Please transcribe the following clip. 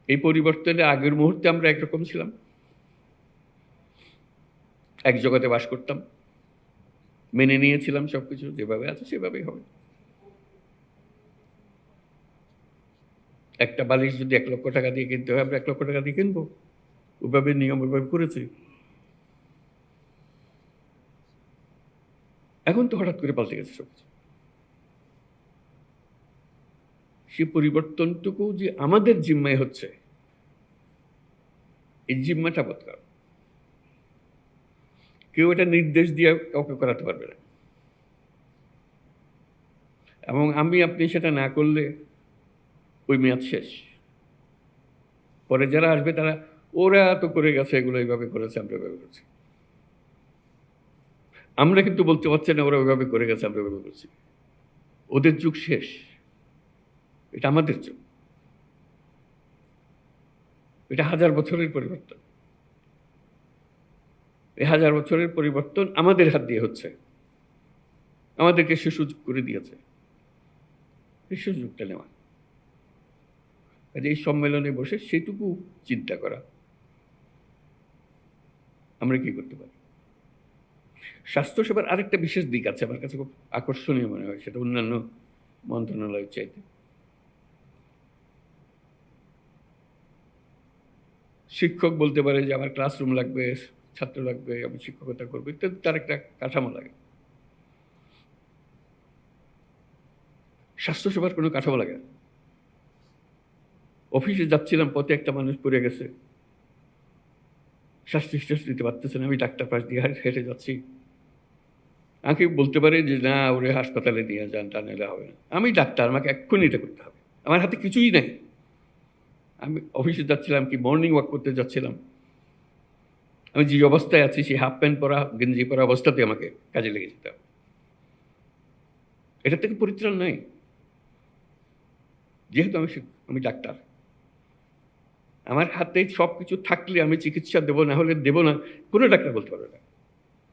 এই পরিবর্তনের আগের মুহূর্তে আমরা একরকম ছিলাম, এক জগতে বাস করতাম, মেনে নিয়েছিলাম সবকিছু যেভাবে আছে সেভাবেই হবে। একটা বালিশ যদি 1 লক্ষ টাকা দিয়ে কিনতে হয়, আমরা 1 লক্ষ টাকা দিয়ে কিনবো, ওইভাবে নিয়ম ওইভাবে করেছি। এখন তো হঠাৎ করে পাল্টে গেছে সবকিছু। সে পরিবর্তনটুকু যে আমাদের জিম্মায় হচ্ছে, এই জিম্মাটা বদলাম। কেউ এটা নির্দেশ দিয়ে কাউকে করাতে পারবে না, এবং আমি আপনি সেটা না করলে ওই মেয়াদ শেষ। পরে যারা আসবে তারা ওরা তো করে গেছে, এগুলো এইভাবে করেছে, আমরা এভাবে করছি। আমরা কিন্তু বলতে পারছি না ওরা ওইভাবে করে গেছে, আমরা ওইভাবে করছি। ওদের যুগ শেষ, এটা আমাদের যুগ। এটা 1000 বছরের পরিবর্তন। এই 1000 বছরের পরিবর্তন আমাদের হাত দিয়ে হচ্ছে, আমাদেরকে সে সুযোগ করে দিয়েছে, এই সুযোগটা নেওয়া। এই সম্মেলনে বসে সেটুকু চিন্তা করা, আমরা কি করতে পারি। স্বাস্থ্যসেবার আরেকটা বিশেষ দিক আছে আমার কাছে খুব আকর্ষণীয় মনে হয়, সেটা অন্যান্য মন্ত্রণালয়ের চাইতে। শিক্ষক বলতে পারে যে আমার ক্লাসরুম লাগবে, ছাত্র লাগবে, আমি শিক্ষকতা করবো ইত্যাদি, তার একটা কাঠামো লাগে। স্বাস্থ্যসেবার কোনো কাঠামো লাগে না। অফিসে যাচ্ছিলাম, পথে একটা মানুষ পড়ে গেছে, শ্বাস নিঃশ্বাস নিতে পারতেছে না, আমি ডাক্তার পাশ দিয়ে হেঁটে যাচ্ছি, আমাকে বলতে পারে যে না ওরে হাসপাতালে নিয়ে যান, তা নিলে হবে না। আমি ডাক্তার, আমাকে এক্ষুনি এটা করতে হবে, আমার হাতে কিছুই নেই। আমি অফিসে যাচ্ছিলাম, কি মর্নিং ওয়াক করতে যাচ্ছিলাম, আমি যে অবস্থায় আছি সেই হাফ প্যান্ট পরা গেঞ্জি পরা অবস্থাতে আমাকে কাজে লেগে যেতে হবে। এটা থেকে পরিত্রাণ নাই, যেহেতু আমি ডাক্তার। আমার হাতে সব কিছু থাকলে আমি চিকিৎসা দেবো, না হলে দেবো না, কোনো ডাক্তার বলতে পারবে না।